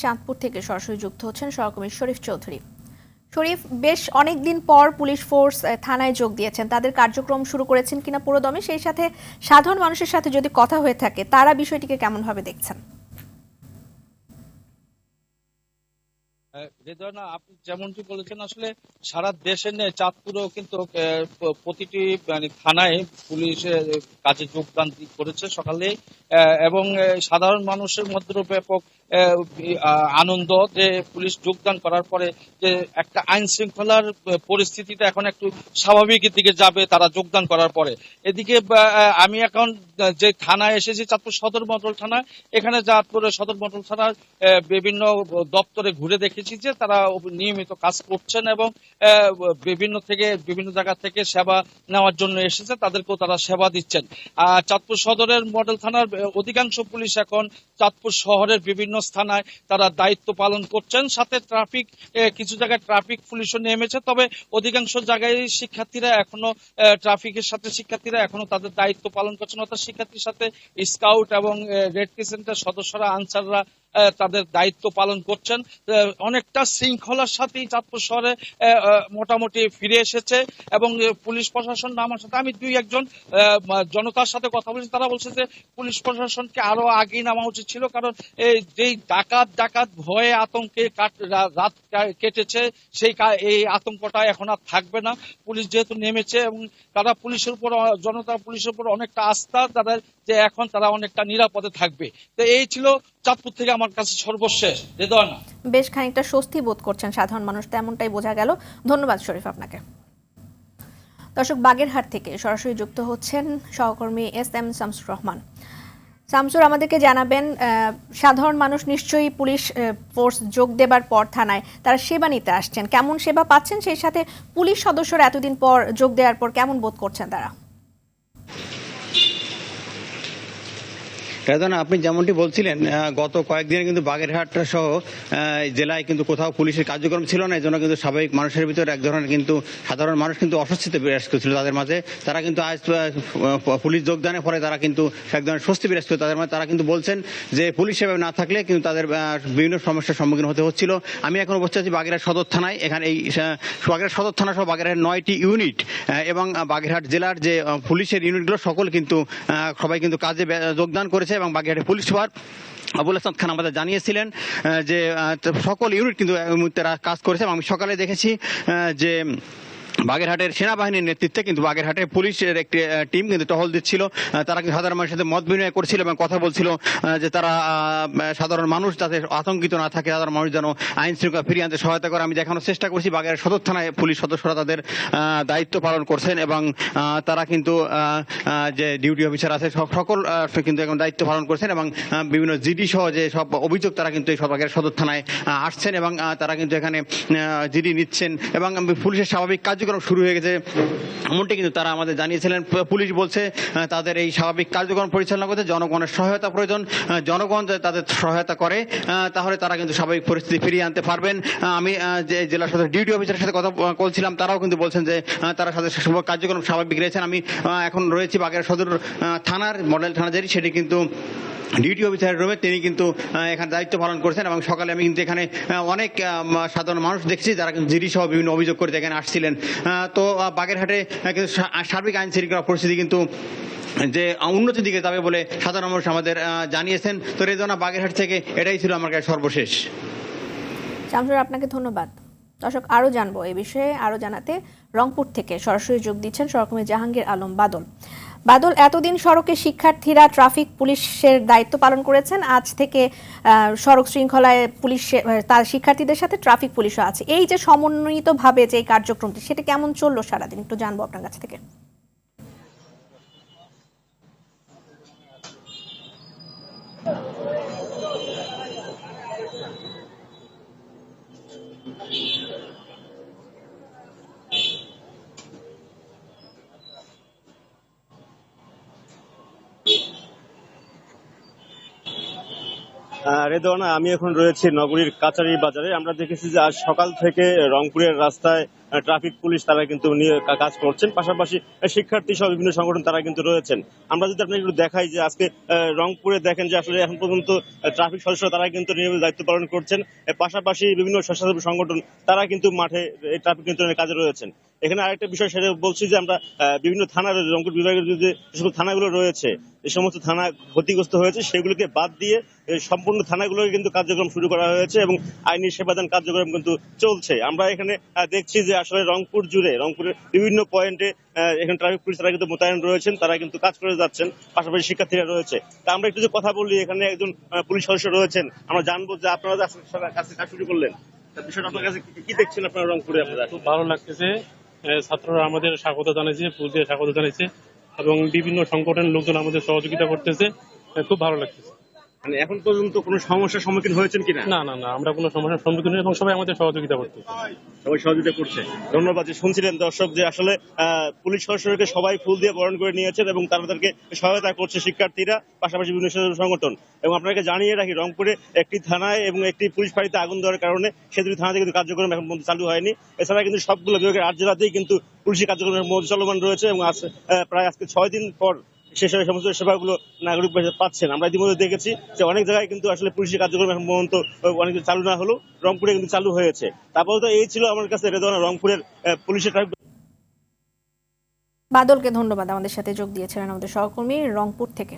চাঁদপুর থেকে সরাসরি যুক্ত হচ্ছেন সহকর্মী শরীফ চৌধুরী। শরীফ, বেশ অনেকদিন পর পুলিশ ফোর্স থানায় যোগ দিয়েছেন, তাদের কার্যক্রম শুরু করেছেন কিনা পুরোদমে, সেই সাথে সাধারণ মানুষের সাথে যদি কথা হয়ে থাকে তারা বিষয়টিকে কেমন ভাবে দেখছেন? আপনি যেমনটি বলেছেন, আসলে সারা দেশে নিয়ে চাঁদপুরেও কিন্তু প্রতিটি মানে থানায় পুলিশ কাজে যোগদান করেছে সকালে, এবং সাধারণ মানুষের মধ্যে ব্যাপক আনন্দ যে পুলিশ যোগদান করার পরে যে একটা আইন শৃঙ্খলার পরিস্থিতিটা এখন একটু স্বাভাবিকের দিকে যাবে তারা যোগদান করার পরে। এদিকে আমি এখন যে থানায় এসেছি, চাঁদপুর সদর মডেল থানা, এখানে চাঁদপুরের সদর মডেল থানার বিভিন্ন দপ্তরে ঘুরে দেখেছি যে তারা নিয়মিত কাজ করছেন এবং বিভিন্ন জায়গা থেকে সেবা নেওয়ার জন্য এসেছে, তাদেরকেও তারা সেবা দিচ্ছেন। চাঁদপুর সদরের মডেল থানার অধিকাংশ পুলিশ এখন চাঁদপুর শহরের বিভিন্ন স্থানায় তারা দায়িত্ব পালন করছেন, সাথে ট্রাফিক কিছু জায়গায় ট্রাফিক পুলিশও নেমেছে। তবে অধিকাংশ জায়গায় শিক্ষার্থীরা এখনো শিক্ষার্থীরা এখনো তাদের দায়িত্ব পালন করছেন, অর্থাৎ শিক্ষার্থীর সাথে স্কাউট এবং রেড ক্রিসেন্টের সদস্যরা, আনসাররা তাদের দায়িত্ব পালন করছেন। অনেকটা শৃঙ্খলার সাথেই চাঁদপুর শহরে মোটামুটি ফিরে এসেছে এবং পুলিশ প্রশাসন নামার সাথে আমি দুই একজন জনতার সাথে কথা বলছি, তারা বলছে যে পুলিশ প্রশাসনকে আরো আগেই নামা উচিত ছিল, কারণ যেই ডাকাত ভয়ে আতঙ্কে রাত কেটেছে, এই আতঙ্কটা এখন আর থাকবে না। পুলিশ যেহেতু নেমেছে এবং তারা জনতা পুলিশের উপর অনেকটা আস্থা তাদের, যে এখন তারা অনেকটা নিরাপদে থাকবে। তো এই ছিল চাঁদপুর থেকে আমার কাছে সর্বশেষ। বেশ খানিকটা স্বস্তি বোধ করছেন সাধারণ মানুষ, তেমনটাই বোঝা গেল। ধন্যবাদ শরীফ আপনাকে। দর্শক, বাগেরহাট থেকে সরাসরি যুক্ত হচ্ছেন সহকর্মী SM শামসুর রহমান। শামসুর, আমাদেরকে জানাবেন, সাধারণ মানুষ নিশ্চয়ই পুলিশ ফোর্স যোগ দেবার পর থানায় তারা সেবা নিতে আসছেন, কেমন সেবা পাচ্ছেন, সেই সাথে পুলিশ সদস্যরা এতদিন পর যোগ দেওয়ার পর কেমন বোধ করছেন তারা? রেজওয়ানা, আপনি যেমনটি বলছিলেন, গত কয়েকদিনে কিন্তু বাগেরহাট সহ জেলায় কিন্তু কোথাও পুলিশের কার্যক্রম ছিল না, এই জন্য কিন্তু স্বাভাবিক মানুষের ভিতরে এক ধরনের কিন্তু সাধারণ মানুষ কিন্তু অস্বস্তিতে বিরাজ করছিল তাদের মাঝে। তারা কিন্তু আজ পুলিশ যোগদানের পরে তারা কিন্তু এক ধরনের স্বস্তি বিরাজ করছিল তাদের মাঝে। তারা কিন্তু বলছেন যে পুলিশ সেবা না থাকলে কিন্তু তাদের বিভিন্ন সমস্যার সম্মুখীন হতে হচ্ছিল। আমি এখন বসে আছি বাগেরহাট সদর থানায়। এখানে এই বাগেরহাট সদর থানা সহ বাগেরহাট 9টি ইউনিট এবং বাগেরহাট জেলার যে পুলিশের ইউনিটগুলো সকল কিন্তু সবাই কিন্তু কাজে যোগদান করেছে এবং বাগেরহাটের পুলিশ সুপার আবুল হাসান খান আমাদের জানিয়েছিলেন যে সকল ইউনিট কিন্তু এই মুহূর্তে কাজ করেছে। এবং আমি সকালে দেখেছি যে বাগেরহাটের সেনাবাহিনীর নেতৃত্বে কিন্তু বাগেরহাটের পুলিশের একটি টিম কিন্তু টহল দিচ্ছিল। তারা কিন্তু সাধারণ মানুষের সাথে মত বিনিময় করছিল এবং কথা বলছিল যে তারা সাধারণ মানুষ যাতে আতঙ্কিত না থাকে, সাধারণ মানুষ যেন আইন শৃঙ্খলা ফিরিয়ে আনতে সহায়তা করে। আমি দেখানোর চেষ্টা করছি বাগেরহাট সদর থানায় পুলিশ সদস্যরা তাদের দায়িত্ব পালন করছেন এবং তারা কিন্তু যে ডিউটি অফিসার আছে সকল কিন্তু এখন দায়িত্ব পালন করছেন এবং বিভিন্ন জিডি সহ যে সব অভিযোগ তারা কিন্তু এই সব বাগেরহাট সদর থানায় আসছেন এবং তারা কিন্তু এখানে জিডি নিচ্ছেন এবং পুলিশের স্বাভাবিক কার্যক্রম শুরু হয়ে গেছে, এমনটি কিন্তু তারা আমাদের জানিয়েছিলেন। পুলিশ বলছে তাদের এই স্বাভাবিক কার্যক্রম পরিচালনা করতে জনগণের সহায়তা প্রয়োজন। জনগণ যদি তাদের সহায়তা করে তাহলে তারা কিন্তু স্বাভাবিক পরিস্থিতি ফিরিয়ে আনতে পারবেন। আমি যে জেলা সদর ডিউটি অফিসারের সাথে কথা বলছিলাম, তারাও কিন্তু বলছেন যে তারা তাদের কার্যক্রম স্বাভাবিক রয়েছেন। আমি এখন রয়েছি বাগেরহাট সদর থানার মডেল থানা যেটি, সেটি কিন্তু ডিউটি অফিসারের রুমে, তিনি কিন্তু এখানে দায়িত্ব পালন করছেন এবং সকালে আমি কিন্তু এখানে অনেক সাধারণ মানুষ দেখছি যারা কিন্তু জিডি সহ বিভিন্ন অভিযোগ করতে এখানে আসছিলেন। তো বাগেরহাটে কিন্তু সার্বিক আইন শৃঙ্খলা পরিস্থিতি কিন্তু যে উন্নতির দিকে যাবে বলে সাধারণ মানুষ আমাদের জানিয়েছেন। তো রেজওয়ানা, বাগেরহাট থেকে এটাই ছিল আমার কাছে সর্বশেষ। শামসুর, আপনাকে ধন্যবাদ। দর্শক, আরো জানবো এই বিষয়ে, আরো জানাতে রংপুর থেকে সরাসরি যোগ দিচ্ছেন সহকর্মী জাহাঙ্গীর আলম বাদল। বাদল, এতদিন সড়কে শিক্ষার্থীরা ট্রাফিক পুলিশের দায়িত্ব পালন করেছেন, আজ থেকে সড়ক শৃঙ্খলায় পুলিশ তার শিক্ষার্থীদের সাথে ট্রাফিক পুলিশও আছে। এই যে সমন্বিতভাবে যে কার্যক্রমটি, সেটা কেমন চললো সারাদিন, একটু জানবো আপনার কাছ থেকে। রেদওয়ানা, আমি এখন রয়েছি নগরীর কাচারি বাজারে। আমরা দেখেছি যে আজ সকাল থেকে রংপুরের রাস্তায় ট্রাফিক পুলিশ তারা কিন্তু কাজ করছেন, পাশাপাশি শিক্ষার্থী সহ বিভিন্ন সংগঠন তারা কিন্তু রয়েছেন। আমরা যদি আপনাকে একটু দেখাই যে আজকে রংপুরে দেখেন যে আসলে এখন পর্যন্ত ট্রাফিক সদস্য তারা কিন্তু নিয়মিত দায়িত্ব পালন করছেন, পাশাপাশি বিভিন্ন স্বেচ্ছাসেবী সংগঠন তারা কিন্তু মাঠে এই ট্রাফিক নিয়ন্ত্রণের কাজে রয়েছেন। এখানে আরেকটা বিষয় সেটা বলছি যে আমরা বিভিন্ন থানা রংপুর বিভাগের যে সকল থানাগুলো রয়েছে, যে সমস্ত থানা ক্ষতিগ্রস্ত হয়েছে সেগুলোকে বাদ দিয়ে সম্পূর্ণ থানাগুলোকে কিন্তু কার্যক্রম শুরু করা হয়েছে এবং আইনি সেবাদান কার্যক্রম কিন্তু চলছে। আমরা এখানে দেখছি যে আসলে রংপুর জুড়ে রংপুরের বিভিন্ন পয়েন্টে এখানে ট্রাফিক পুলিশ তারা কিন্তু মোতায়েন রয়েছেন, তারা কিন্তু কাজ করে যাচ্ছেন, পাশাপাশি শিক্ষার্থীরা রয়েছে। তা আমরা একটু যে কথা বলি, এখানে একজন পুলিশ সদস্য রয়েছেন, আমরা জানবো যে আপনারা কাছে কাজ শুরু করলেন, বিষয়টা আপনার কাছে কি দেখছেন আপনারা রংপুরে? আপনারা খুব ভালো লাগতেছে, ছাত্ররা আমাদের স্বাগত জানাইছে, ফুল দিয়ে স্বাগত জানাইছে এবং বিভিন্ন সংগঠনের লোকজন আমাদের সহযোগিতা করতেছে, খুব ভালো লাগতেছে। মানে এখন পর্যন্ত কোনো সমস্যার সম্মুখীন হয়েছেন কিনা? না না না, আমরা কোনো সমস্যার সম্মুখীন হই এবং সবাই আমাদের সহযোগিতা করতেছে। সবাই সহযোগিতা করছে, ধন্যবাদ। যে শুনছিলেন দর্শক যে আসলে পুলিশ সদস্যকে সবাই ফুল দিয়ে বরণ করে নিয়েছেন এবং তাদেরকে সহায়তা করছে শিক্ষার্থীরা, পাশাপাশি বিভিন্ন স্বেচ্ছাসেবী সংগঠন। এবং আপনাকে জানিয়ে রাখি, রংপুরে একটি থানায় এবং একটি পুলিশ ফাঁড়িতে আগুন দেওয়ার কারণে সে দুটি থানাতে কিন্তু কার্যক্রম এখন পর্যন্ত চালু হয়নি। এছাড়া কিন্তু সবগুলো বিভাগের 8 জেলাতেই কিন্তু পুলিশি কার্যক্রমের মধ্যে চলমান রয়েছে এবং প্রায় আজকে 6 দিন পর সে সমস্ত সেবাগুলো নাগরিক পাচ্ছেন। আমরা ইতিমধ্যে দেখেছি যে অনেক জায়গায় কিন্তু আসলে পুলিশি কার্যক্রম এখন পর্যন্ত অনেক চালু না হলেও রংপুরে কিন্তু চালু হয়েছে। তারপরে তো এই ছিল আমার কাছে রেদওয়ানা রংপুরের পুলিশের ট্রাফিক। বাদলকে ধন্যবাদ, আমাদের সাথে যোগ দিয়েছিলেন আমাদের সহকর্মী রংপুর থেকে।